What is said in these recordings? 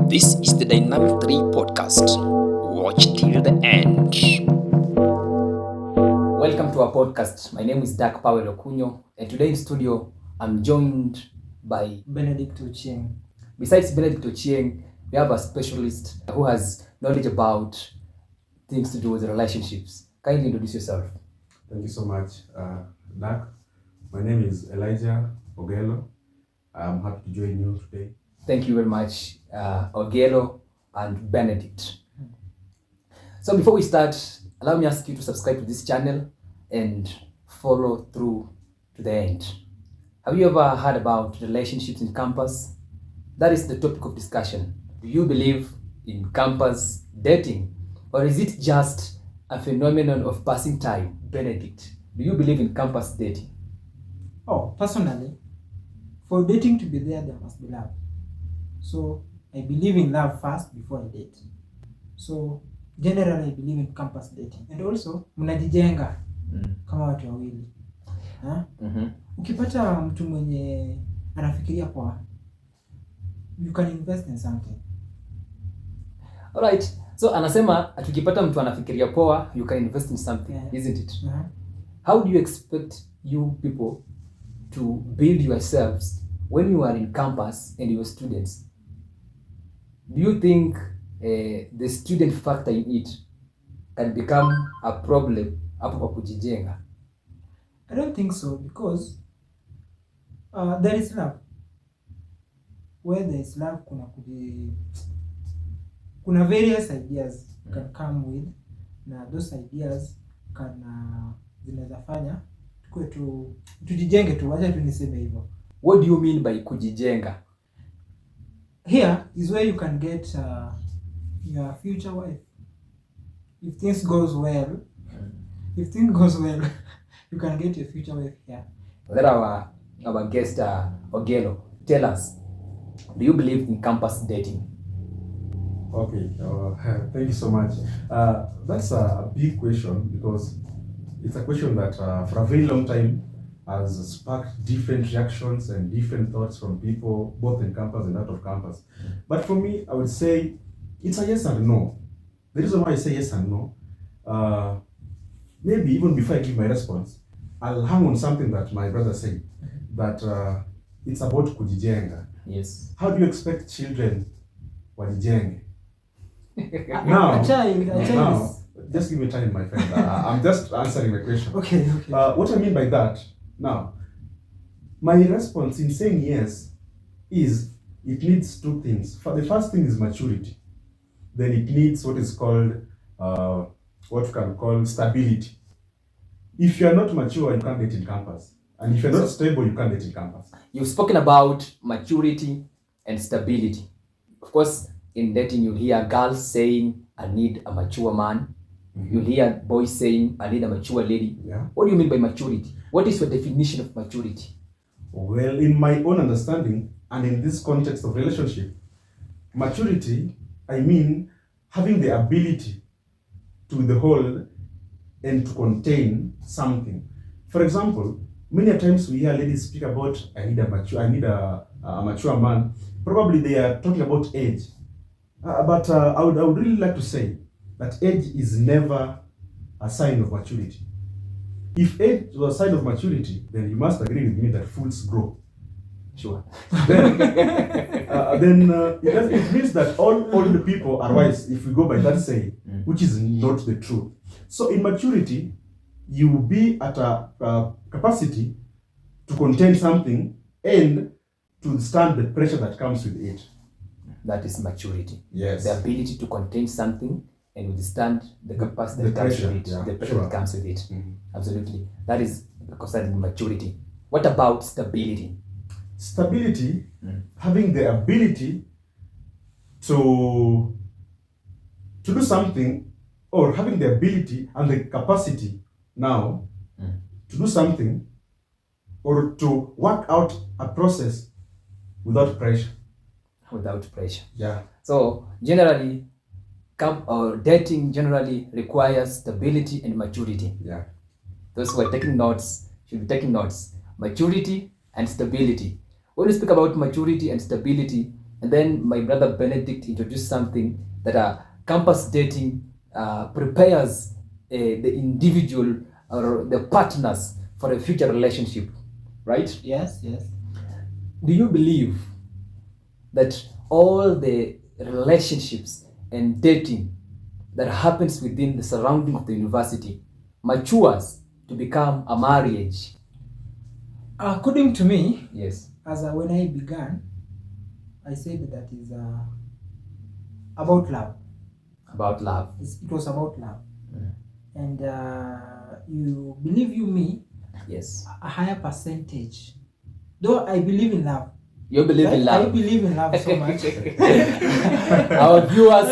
This is the Dynamic 3 podcast. Watch till the end. Welcome to our podcast. My name is Dak Powell Okunyo, and today in studio I'm joined by Benedict Ochieng. Besides Benedict Ochieng, we have a specialist who has knowledge about things to do with relationships. Kindly introduce yourself. Thank you so much, Dak. My name is Elijah Ogelo. I'm happy to join you today. Thank you very much, Ogelo and Benedict. So before we start, allow me to ask you to subscribe to this channel and follow through to the end. Have you ever heard about relationships in campus? That is the topic of discussion. Do you believe in campus dating, or is it just a phenomenon of passing time? Benedict, do you believe in campus dating? Oh, personally, for dating to be there must be love. So I believe in love first before I date. So generally I believe in campus dating. And also mnajijenga kama watu wawili. Ukipata mtu mwenye anafikiria poa, you can invest in something. Alright. So anasema tukipata mtu anafikiria poa, you can invest in something, yeah. Isn't it? How do you expect you people to build yourselves when you are in campus and you're students? Do you think the student factor in it can become a problem hapo kwa kujijenga? I don't think so, because there is love. Where there is love, kuna various ideas can come with, na those ideas can zinaweza fanya tukue tujijenge tu, acha tu niseme hivyo. What do you mean by kujijenga? Here is where you can get your future wife. If things goes well, you can get your future wife here. Let our guest Ogelo tell us, do you believe in campus dating? Okay, thank you so much. That's a big question, because it's a question that for a very long time has sparked different reactions and different thoughts from people, both in campus and out of campus. But for me, I would say it's a yes and no. The reason why I say yes and no, maybe even before I give my response, I'll hang on something that my brother said, that it's about kujijenga. Yes. How do you expect children wajijenge? Now, just give me time, my friend. I'm just answering the question. Okay. What I mean by that, now, my response in saying yes is it needs two things. The first thing is maturity. Then it needs what is called, what we can call stability. If you are not mature, you can't get in campus. And if you're not stable, you can't get in campus. You've spoken about maturity and stability. Of course, in dating, you'll hear girls saying, I need a mature man. You'll hear boys saying, I need a mature lady. Yeah. What do you mean by maturity? What is your definition of maturity? Well, in my own understanding, and in this context of relationship, maturity, I mean having the ability to hold and to contain something. For example, many times we hear ladies speak about, I need a mature man. Probably they are talking about age. But I would really like to say that age is never a sign of maturity. If age was a sign of maturity, then you must agree with me that fools grow. Sure. Then it means that all old people are wise, if we go by that saying, which is not the truth. So in maturity, you will be at a capacity to contain something and to stand the pressure that comes with it. That is maturity. Yes. The ability to contain something and withstand the capacity that comes with it. Yeah, the pressure that comes with it. Mm-hmm. Absolutely. That is considered maturity. What about stability? Stability, having the ability to do something, or having the ability and the capacity now to do something, or to work out a process without pressure. Without pressure. Yeah. So generally, dating generally requires stability and maturity. Yeah. Those who are taking notes should be taking notes. Maturity and stability. When we speak about maturity and stability, And then my brother Benedict introduced something that campus dating prepares the individual or the partners for a future relationship, right? Yes. Do you believe that all the relationships and dating that happens within the surrounding of the university matures to become a marriage? According to me, Yes. as when I began, I said that is about love. About love. It was about love. And you believe me, Yes. a higher percentage. Though I believe in love. You believe in I love. believe in love so much. Our viewers,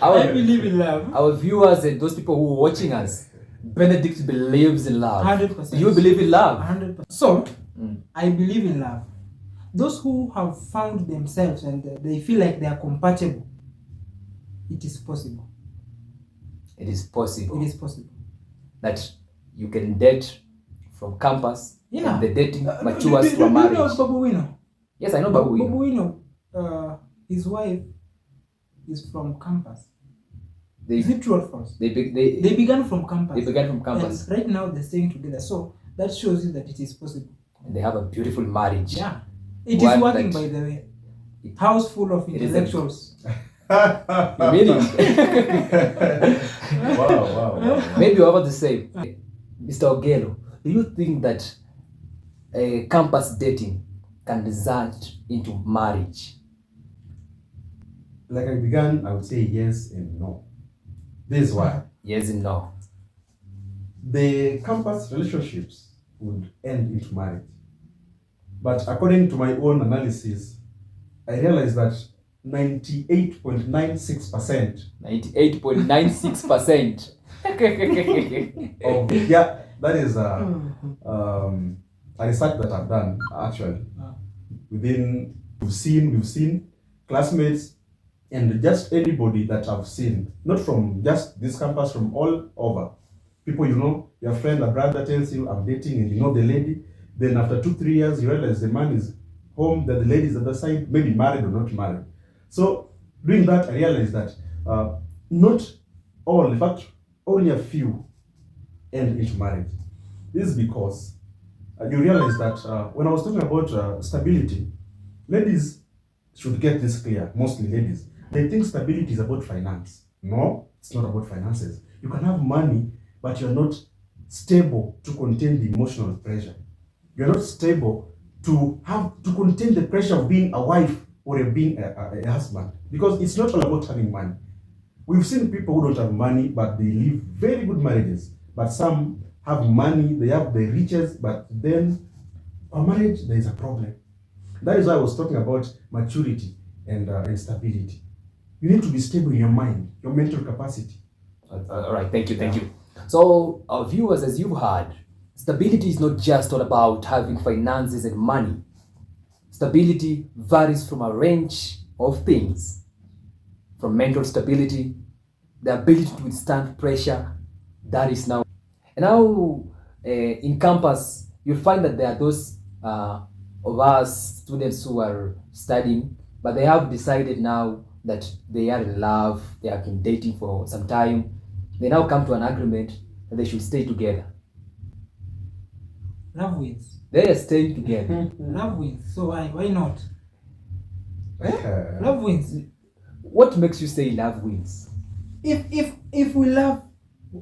I believe in love. our viewers and those people who are watching us, Benedict believes in love. 100%. You believe in love. 100%. So, Mm. I believe in love. Those who have found themselves and they feel like they are compatible, it is possible. It is possible It is possible. that you can date from campus Yeah. and the dating Do matures you to a know marriage. Babu Wino? Yes, I know Babu Babu Wino. Wino, his wife is from campus. They, Is it true or false? they, They began from campus. they began from campus And right now they're staying together. So that shows you that it is possible. and they have a beautiful marriage. Yeah. It One is working, that- by the way. It- House full of it is a- intellectuals. You mean it? Wow. Maybe you're about to say, Mr. Ogelo, do you think that campus dating can result into marriage? Like I began, I would say yes and no. This is why. Yes and no. The campus relationships would end into marriage. But according to my own analysis, I realized that 98.96% 98.96%. of that is a research that I've done actually. We've seen classmates and just anybody that I've seen, not from just this campus, from all over. People you know, your friend, a brother tells you I'm dating and you know the lady, then after 2-3 years you realize the man is home, that the lady is at the side, maybe married or not married. So doing that, I realized that not all, in fact, only a few end into marriage. This is because you realize that when I was talking about stability, ladies should get this clear, mostly ladies. They think stability is about finance. No, it's not about finances. You can have money, but you're not stable to contain the emotional pressure. You're not stable to contain the pressure of being a wife or being a husband. Because it's not all about having money. We've seen people who don't have money, but they live very good marriages. But some have money, they have the riches, but then a marriage, there is a problem. That is why I was talking about maturity and stability. You need to be stable in your mind, your mental capacity. All right, thank you. So, our viewers, as you've heard, stability is not just all about having finances and money. Stability varies from a range of things, from mental stability, the ability to withstand pressure, that is now. And now, in campus, you'll find that there are those of us students who are studying, but they have decided now that they are in love, they have been dating for some time. They now come to an agreement that they should stay together. Love wins. They are staying together. Love wins. So why not? Love wins. What makes you say love wins? If we love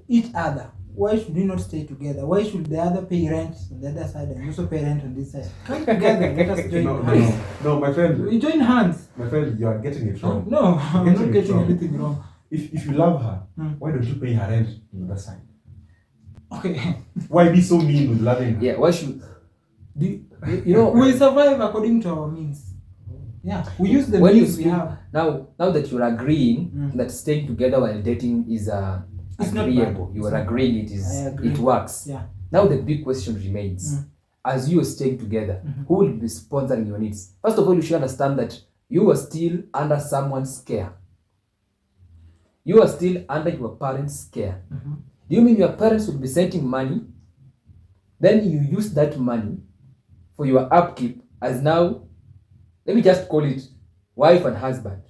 each other, why should we not stay together? Why should the other pay rent on the other side and also pay rent on this side? Come together, let us join hands. No, my friend. We join hands. My friend, you are getting it wrong. No, I'm You're not it getting wrong. anything wrong. If you love her, why don't you pay her rent on the other side? Okay. Why be so mean with loving her? Yeah, why should you know We survive according to our means. Yeah. We use the when you means we speak, have. now that you're agreeing that staying together while dating is It's not agreeable, bad. you It's are not agreeing bad. it is I agree. it works. Yeah. Now the big question remains, as you are staying together, who will be sponsoring your needs? First of all, you should understand that you are still under someone's care. You are still under your parents' care. Do you mean your parents will be sending money? Then you use that money for your upkeep as now, let me just call it wife and husband.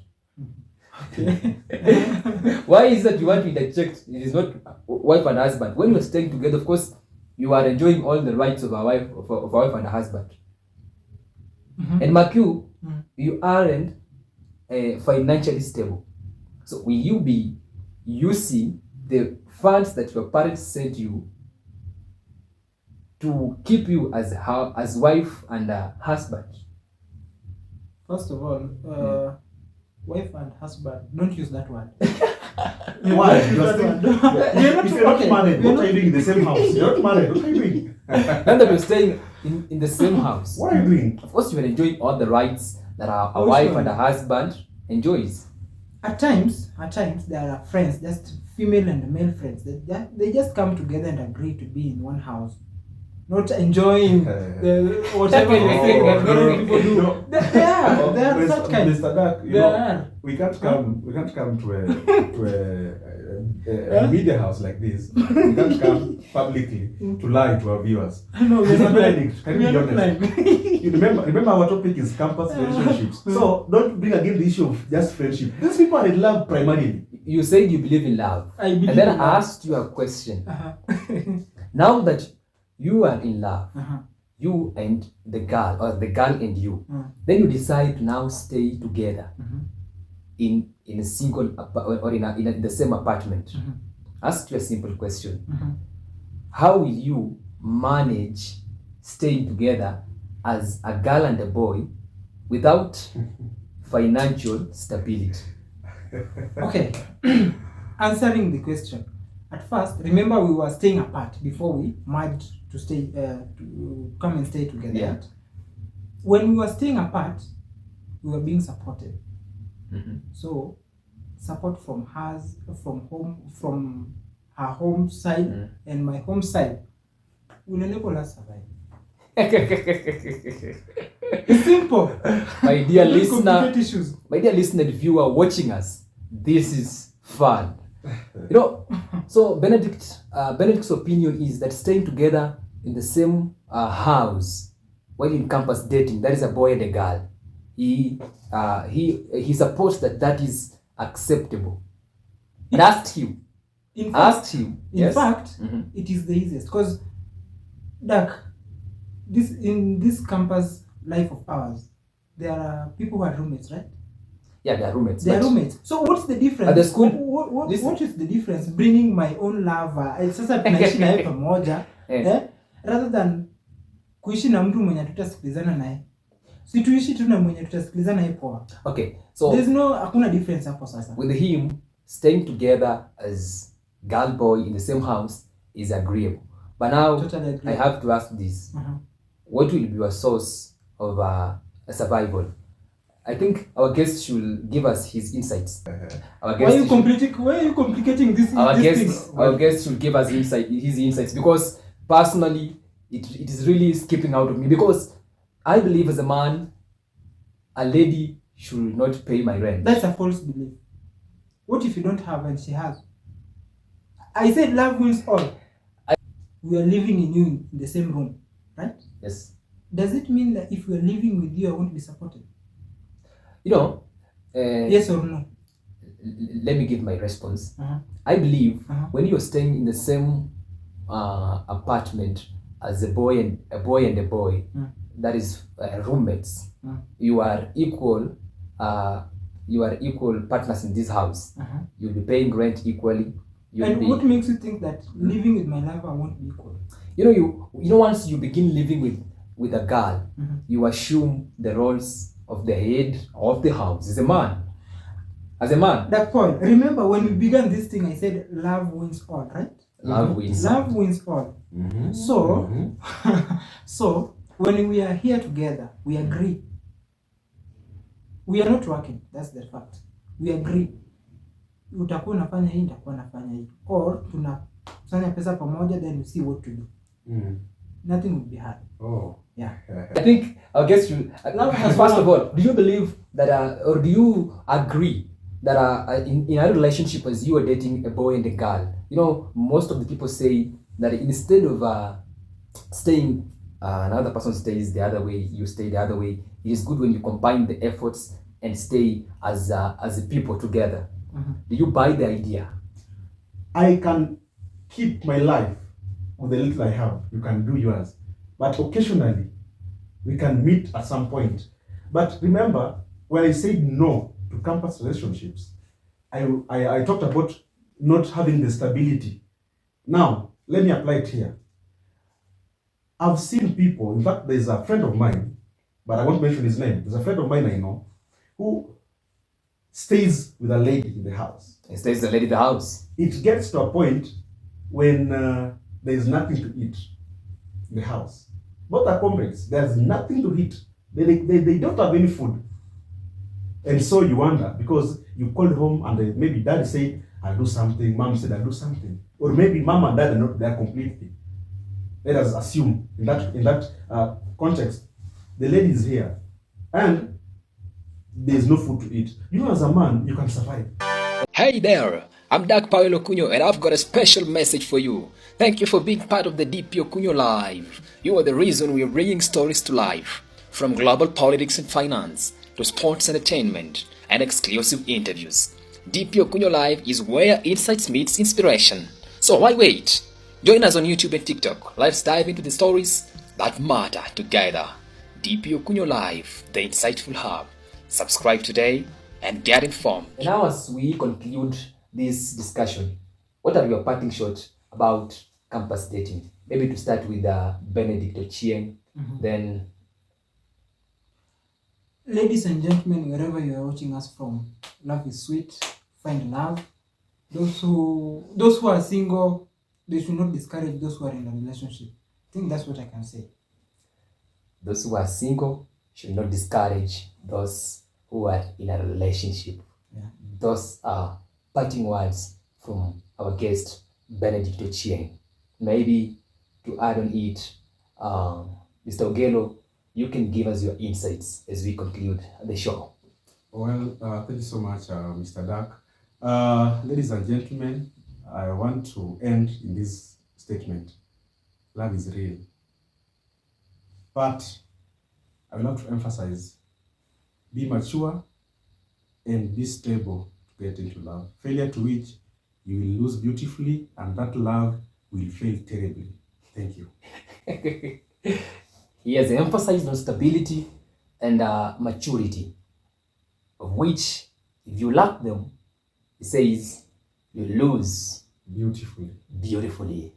Why is that you want to interject? It is not wife and husband. When you're staying together, of course, you are enjoying all the rights of a wife, of a wife and a husband. And mark you, you aren't financially stable. So will you be using the funds that your parents sent you to keep you as wife and a husband? First of all, wife and husband, don't use that word. Why? Don't use that word. If you're not married, what are you doing in the same house? You're not married, what are you doing? Now that you're staying in the same house, What are you doing? of course you are enjoying all the rights that a Oh, wife sure. and a husband enjoys. At times there are friends, just female and male friends. They just come together and agree to be in one house, not enjoying whatever they think that normal people do. No. They are such kind. Mr. Dark, you They know, are. we can't come to a media house like this. We can't come publicly to lie to our viewers. No, we're Mr. not Benedict, can We you are be not honest? lying. You remember our topic is campus relationships. So don't bring again the issue of just friendship. These people are in love primarily. You said you believe in love. I believe And then in I love. asked you a question. Uh-huh. Now that you are in love, Uh-huh. you and the girl, or the girl and you, then you decide to now stay together in a single or in the same apartment. Ask you a simple question. How will you manage staying together as a girl and a boy without financial stability? Okay. Answering the question. At first, remember we were staying apart before we merged to stay to come and stay together. Yeah. Right? When we were staying apart, we were being supported. So support from hers, from her home side and my home side will enable us survive. It's simple. My dear Don't listener, complicate issues. my dear listener, if you are watching us, this is fun. You know, so Benedict's opinion is that staying together in the same house while in campus dating, that is a boy and a girl. He supports that is acceptable. And asked him. In fact, In in fact, it is the easiest because, in this campus life of ours, there are people who are roommates, right? Yeah, they are roommates. They are but roommates. So what's the difference? At the school, What listen. is the difference bringing my own lover? Sasa tunaishi naye pamoja rather than kuishi na mtu mwenye tutasikilizana naye. Si tuishi tu na mwenye tutasikilizana naye poa. Okay, so Hakuna difference hapo sasa. with him, staying together as girl boy in the same house is agreeable. But now Totally agree. I have to ask this: what will be your source of survival? I think our guest should give us his insights. Our Why are you guest complicating this? our these guest things? our guest should give us his insights, because personally it is really skipping out of me, because I believe as a man, a lady should not pay my rent. That's a false belief. What if you don't have and she has? I said love wins all. We are living in the same room, right? Yes. Does it mean that if we are living with you, I won't be supported? You know, Yes or no? let me give my response. Uh-huh. I believe Uh-huh. when you're staying in the same apartment as a boy and a boy, that is roommates, you are equal partners in this house. Uh-huh. You'll be paying rent equally. And what makes you think that living with my lover won't be equal? You know once you begin living with a girl, you assume the roles of the head of the house as a man. That point. Remember when we began this thing, I said love wins all, right? Love wins. Love wins all. So, so when we are here together, we agree. We are not working. That's the fact. We agree. Utakuwa unafanya hii, nitakuwa nafanya hii. Or tunafanya pesa pamoja, then we see what to do. Nothing will be hard. Oh. Yeah. I think our guest should. Love has First one. of all, do you believe that, or do you agree that in a relationship as you are dating a boy and a girl, you know, most of the people say that instead of staying, another person stays the other way, you stay the other way. It is good when you combine the efforts and stay as a people together. Do you buy the idea? I can keep my life with the little I have. You can do yours. But occasionally, we can meet at some point. But remember, when I said no to campus relationships, I talked about not having the stability. Now, let me apply it here. I've seen people, in fact, there's a friend of mine, but I won't mention his name. There's a friend of mine I know who stays with a lady in the house. It stays the lady in the house. It gets to a point when there's nothing to eat in the house. Both are comrades. There's nothing to eat. They don't have any food. And so you wonder, because you called home and maybe daddy said, I'll do something, mom said, I'll do something. Or maybe mom and dad are not there completely. Let us assume in that context, the lady is here and there's no food to eat. You know, as a man, you can survive. Hey there, I'm Dak Paulo Cunho and I've got a special message for you. Thank you for being part of the DPO Cunho Live. You are the reason we are bringing stories to life. From global politics and finance to sports entertainment and exclusive interviews. DPO Cunho Live is where insights meets inspiration. So why wait? Join us on YouTube and TikTok. Let's dive into the stories that matter together. DPO Cunho Live, the insightful hub. Subscribe today and get informed. And now as we conclude this discussion, what are your parting shots about campus dating? Maybe to start with Benedict Ochieng, then... Ladies and gentlemen, wherever you are watching us from, love is sweet. Find love. Those who are single, they should not discourage those who are in a relationship. I think that's what I can say. Those who are single should not discourage those who are in a relationship. Yeah. Those are parting words from our guest, Benedict Ochieng. Maybe to add on it, Mr. Ogello, you can give us your insights as we conclude the show. Well, thank you so much, Mr. Dak. Ladies and gentlemen, I want to end in this statement. Love is real. But I would like to emphasize, be mature and be stable to get into love. Failure to which you will lose beautifully and that love will fail terribly. Thank you. He has emphasized on stability and maturity, of which, if you lack them, he says, you lose beautifully.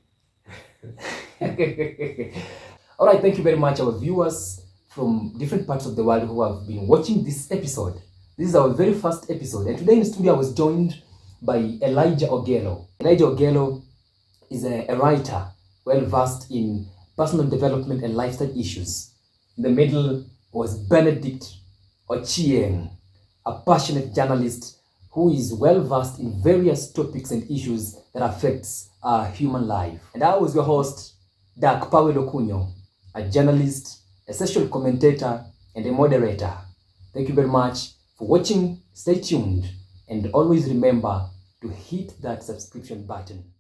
All right, thank you very much, our viewers from different parts of the world who have been watching this episode. This is our very first episode, and today in the studio I was joined by Elijah Ogello. Elijah Ogello is a writer well versed in personal development and lifestyle issues. In the middle was Benedict Ochieng, a passionate journalist who is well versed in various topics and issues that affects human life. And I was your host, Dak Paulo Cunho, a journalist, a social commentator, and a moderator. Thank you very much for watching. Stay tuned and always remember to hit that subscription button.